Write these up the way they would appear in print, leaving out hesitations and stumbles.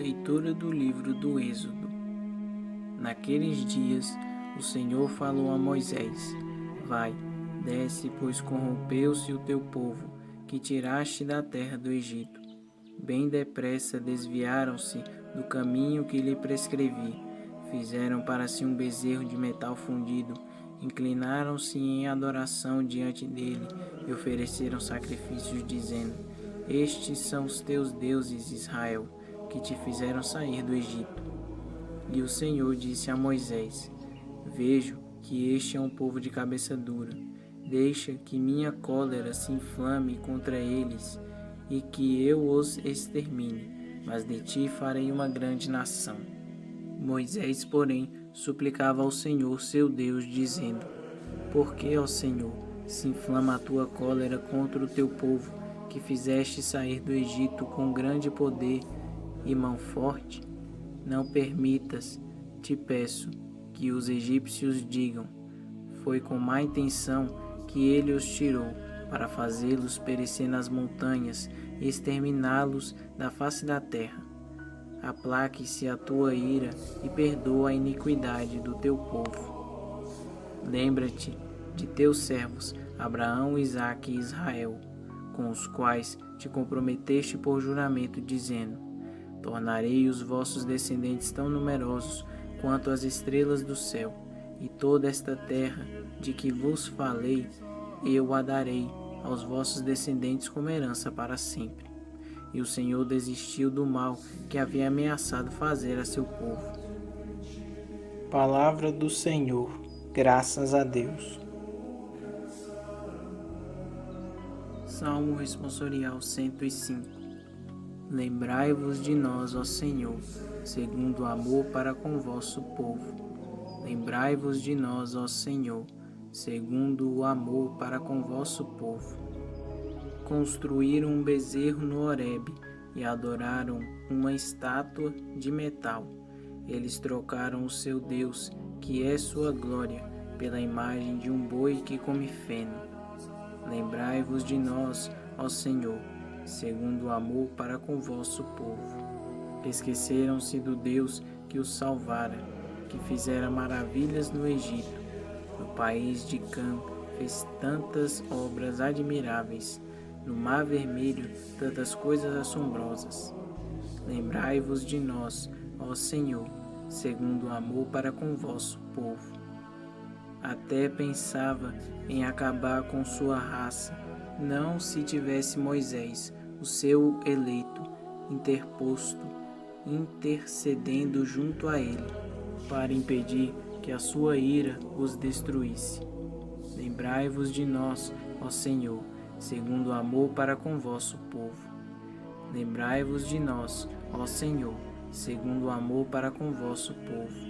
Leitura do livro do Êxodo. Naqueles dias, o Senhor falou a Moisés: Vai, desce, pois corrompeu-se o teu povo, que tiraste da terra do Egito. Bem depressa desviaram-se do caminho que lhe prescrevi. Fizeram para si um bezerro de metal fundido, inclinaram-se em adoração diante dele e ofereceram sacrifícios, dizendo: Estes são os teus deuses, Israel, que te fizeram sair do Egito. E o Senhor disse a Moisés: Vejo que este é um povo de cabeça dura. Deixa que minha cólera se inflame contra eles e que eu os extermine, mas de ti farei uma grande nação. Moisés, porém, suplicava ao Senhor seu Deus, dizendo: Por que, ó Senhor, se inflama a tua cólera contra o teu povo, que fizeste sair do Egito com grande poder e mão forte? Não permitas, te peço, que os egípcios digam: Foi com má intenção que ele os tirou, para fazê-los perecer nas montanhas e exterminá-los da face da terra. Aplaque-se a tua ira e perdoa a iniquidade do teu povo. Lembra-te de teus servos Abraão, Isaque e Israel, com os quais te comprometeste por juramento, dizendo: Tornarei os vossos descendentes tão numerosos quanto as estrelas do céu, e toda esta terra de que vos falei, eu a darei aos vossos descendentes como herança para sempre. E o Senhor desistiu do mal que havia ameaçado fazer a seu povo. Palavra do Senhor. Graças a Deus. Salmo Responsorial 105. Lembrai-vos de nós, ó Senhor, segundo o amor para com vosso povo. Lembrai-vos de nós, ó Senhor, segundo o amor para com vosso povo. Construíram um bezerro no Horebe e adoraram uma estátua de metal. Eles trocaram o seu Deus, que é sua glória, pela imagem de um boi que come feno. Lembrai-vos de nós, ó Senhor, segundo o amor para com vosso povo. Esqueceram-se do Deus que os salvara, que fizera maravilhas no Egito. No país de Cã fez tantas obras admiráveis. No Mar Vermelho, tantas coisas assombrosas. Lembrai-vos de nós, ó Senhor, segundo o amor para com vosso povo. Até pensava em acabar com sua raça, não se tivesse Moisés, o seu eleito, intercedendo junto a ele, para impedir que a sua ira os destruísse. Lembrai-vos de nós, ó Senhor, segundo o amor para com vosso povo. Lembrai-vos de nós, ó Senhor, segundo o amor para com vosso povo.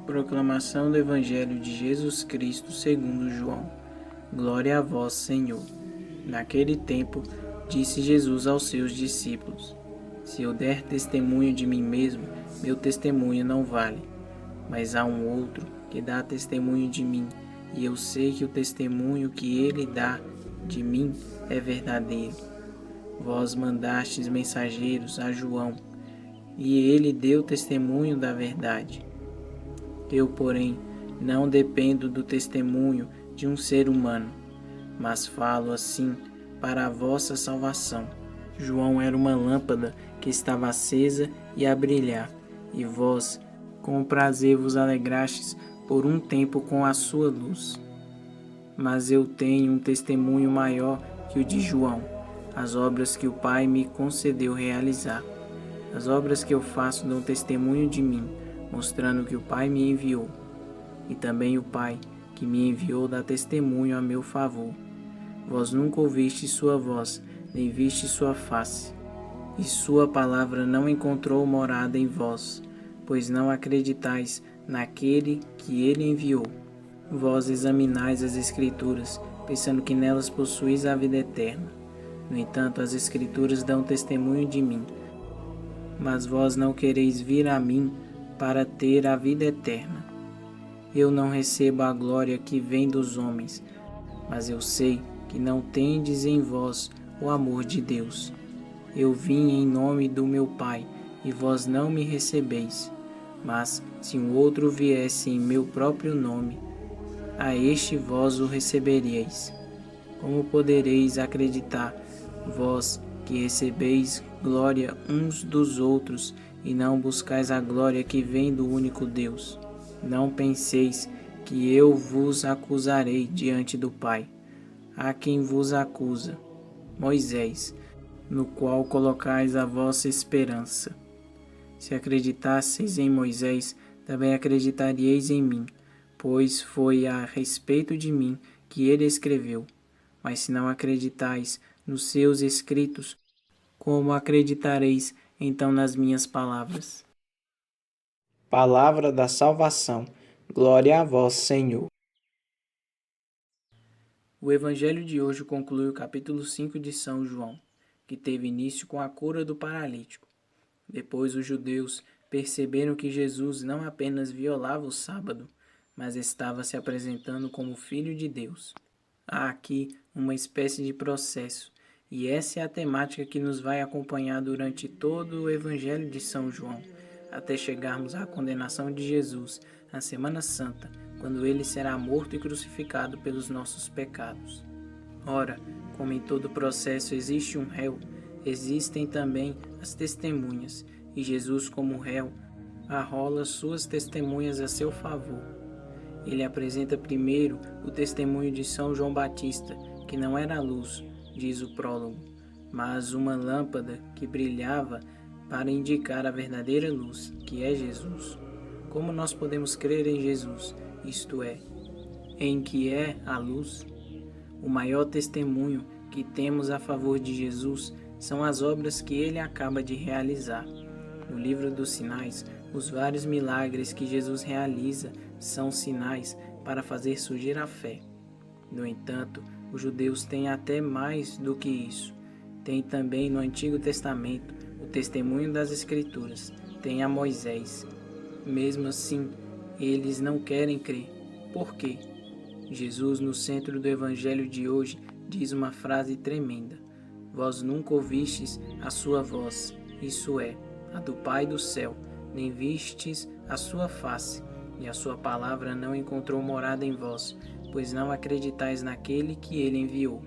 Proclamação do Evangelho de Jesus Cristo segundo João. Glória a vós, Senhor. Naquele tempo, disse Jesus aos seus discípulos: Se eu der testemunho de mim mesmo, meu testemunho não vale. Mas há um outro que dá testemunho de mim, e eu sei que o testemunho que ele dá de mim é verdadeiro. Vós mandastes mensageiros a João, e ele deu testemunho da verdade. Eu, porém, não dependo do testemunho de um ser humano, mas falo assim para a vossa salvação. João era uma lâmpada que estava acesa e a brilhar, e vós, com prazer, vos alegrastes por um tempo com a sua luz. Mas eu tenho um testemunho maior que o de João, as obras que o Pai me concedeu realizar. As obras que eu faço dão testemunho de mim, mostrando que o Pai me enviou. E também o Pai que me enviou dá testemunho a meu favor. Vós nunca ouvistes sua voz, nem viste sua face. E sua palavra não encontrou morada em vós, pois não acreditais naquele que ele enviou. Vós examinais as Escrituras, pensando que nelas possuís a vida eterna. No entanto, as Escrituras dão testemunho de mim. Mas vós não quereis vir a mim para ter a vida eterna. Eu não recebo a glória que vem dos homens, mas eu sei que não tendes em vós o amor de Deus. Eu vim em nome do meu Pai, e vós não me recebeis. Mas, se um outro viesse em meu próprio nome, a este vós o receberíeis. Como podereis acreditar, vós que recebeis glória uns dos outros, e não buscais a glória que vem do único Deus? Não penseis que eu vos acusarei diante do Pai. Há quem vos acusa, Moisés, no qual colocais a vossa esperança. Se acreditasseis em Moisés, também acreditaríeis em mim, pois foi a respeito de mim que ele escreveu. Mas se não acreditais nos seus escritos, como acreditareis então nas minhas palavras? Palavra da salvação. Glória a vós, Senhor. O evangelho de hoje conclui o capítulo 5 de São João, que teve início com a cura do paralítico. Depois os judeus perceberam que Jesus não apenas violava o sábado, mas estava se apresentando como Filho de Deus. Há aqui uma espécie de processo, e essa é a temática que nos vai acompanhar durante todo o Evangelho de São João, até chegarmos à condenação de Jesus, na Semana Santa, quando ele será morto e crucificado pelos nossos pecados. Ora, como em todo processo existe um réu, existem também as testemunhas, e Jesus, como réu, arrola suas testemunhas a seu favor. Ele apresenta primeiro o testemunho de São João Batista, que não era luz, diz o prólogo, mas uma lâmpada que brilhava para indicar a verdadeira luz, que é Jesus. Como nós podemos crer em Jesus, isto é, em que é a luz? O maior testemunho que temos a favor de Jesus são as obras que ele acaba de realizar. No livro dos sinais, os vários milagres que Jesus realiza são sinais para fazer surgir a fé. No entanto, os judeus têm até mais do que isso. Tem também no Antigo Testamento o testemunho das Escrituras, tem a Moisés. Mesmo assim, eles não querem crer. Por quê? Jesus, no centro do Evangelho de hoje, diz uma frase tremenda: Vós nunca ouvistes a sua voz, isso é, a do Pai do céu, nem vistes a sua face, e a sua palavra não encontrou morada em vós, pois não acreditais naquele que ele enviou.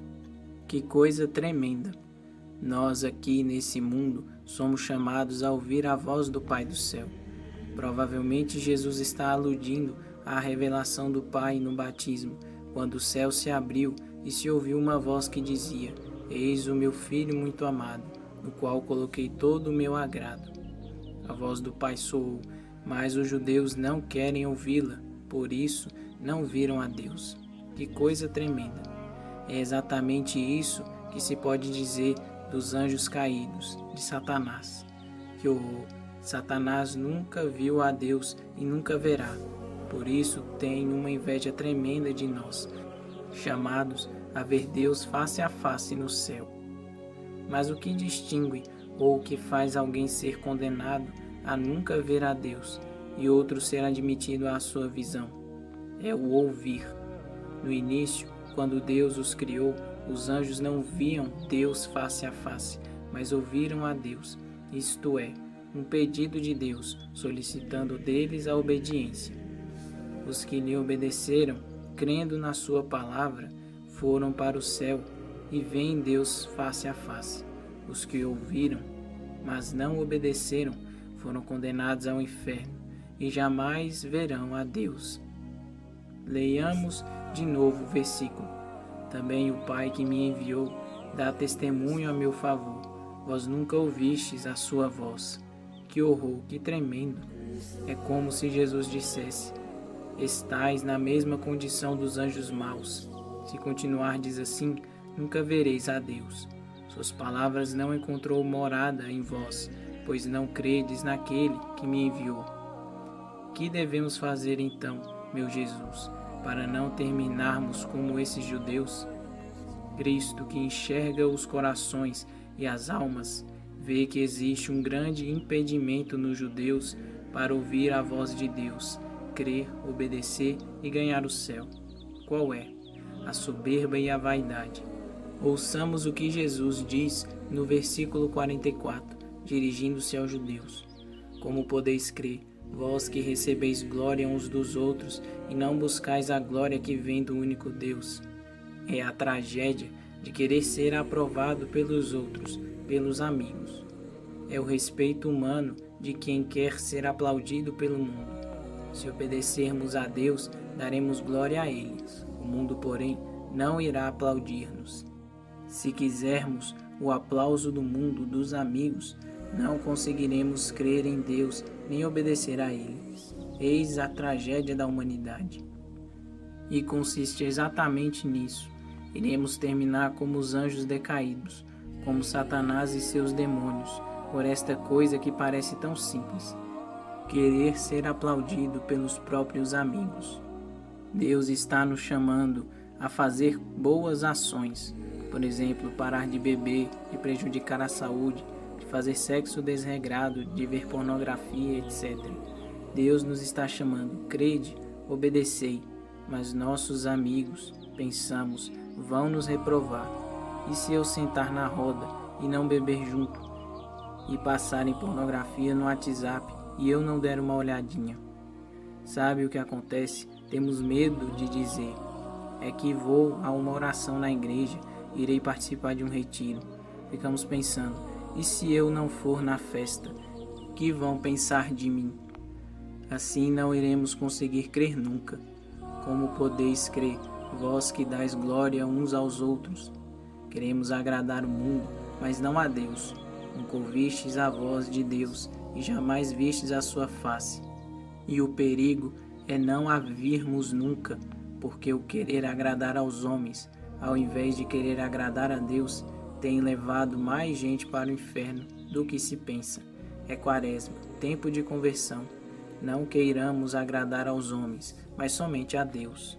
Que coisa tremenda! Nós aqui nesse mundo somos chamados a ouvir a voz do Pai do céu. Provavelmente Jesus está aludindo à revelação do Pai no batismo, quando o céu se abriu e se ouviu uma voz que dizia: Eis o meu Filho muito amado, no qual coloquei todo o meu agrado. A voz do Pai soou, mas os judeus não querem ouvi-la, por isso não viram a Deus. Que coisa tremenda! É exatamente isso que se pode dizer dos anjos caídos, de Satanás. Que horror! Satanás nunca viu a Deus e nunca verá. Por isso tem uma inveja tremenda de nós, chamados a ver Deus face a face no céu. Mas o que distingue ou o que faz alguém ser condenado a nunca ver a Deus e outro ser admitido à sua visão? É o ouvir. No início, quando Deus os criou, os anjos não viam Deus face a face, mas ouviram a Deus, isto é, um pedido de Deus, solicitando deles a obediência. Os que lhe obedeceram, crendo na sua palavra, foram para o céu e veem Deus face a face. Os que ouviram, mas não obedeceram, foram condenados ao inferno e jamais verão a Deus. Leiamos de novo o versículo. Também o Pai que me enviou dá testemunho a meu favor. Vós nunca ouvistes a sua voz. Que horror, que tremendo! É como se Jesus dissesse: estais na mesma condição dos anjos maus. Se continuardes assim, nunca vereis a Deus. Suas palavras não encontrou morada em vós, pois não credes naquele que me enviou. Que devemos fazer então, meu Jesus, para não terminarmos como esses judeus? Cristo, que enxerga os corações e as almas, vê que existe um grande impedimento nos judeus para ouvir a voz de Deus, crer, obedecer e ganhar o céu. Qual é? A soberba e a vaidade. Ouçamos o que Jesus diz no versículo 44, dirigindo-se aos judeus: Como podeis crer, vós que recebeis glória uns dos outros e não buscais a glória que vem do único Deus? É a tragédia de querer ser aprovado pelos outros, pelos amigos. É o respeito humano de quem quer ser aplaudido pelo mundo. Se obedecermos a Deus, daremos glória a Ele. O mundo, porém, não irá aplaudir-nos. Se quisermos o aplauso do mundo, dos amigos, não conseguiremos crer em Deus nem obedecer a Ele. Eis a tragédia da humanidade. E consiste exatamente nisso. Iremos terminar como os anjos decaídos, como Satanás e seus demônios, por esta coisa que parece tão simples: querer ser aplaudido pelos próprios amigos. Deus está nos chamando a fazer boas ações, por exemplo, parar de beber, de prejudicar a saúde, de fazer sexo desregrado, de ver pornografia, etc. Deus nos está chamando: crede, obedecei, mas nossos amigos, pensamos, vão nos reprovar. E se eu sentar na roda e não beber junto, e passarem pornografia no WhatsApp e eu não der uma olhadinha? Sabe o que acontece? Temos medo de dizer: é que vou a uma oração na igreja, irei participar de um retiro. Ficamos pensando: e se eu não for na festa? O que vão pensar de mim? Assim não iremos conseguir crer nunca. Como podeis crer, vós que dais glória uns aos outros? Queremos agradar o mundo, mas não a Deus. Nunca ouvistes a voz de Deus e jamais vistes a sua face. E o perigo é não a virmos nunca, porque o querer agradar aos homens, ao invés de querer agradar a Deus, tem levado mais gente para o inferno do que se pensa. É Quaresma, tempo de conversão. Não queiramos agradar aos homens, mas somente a Deus.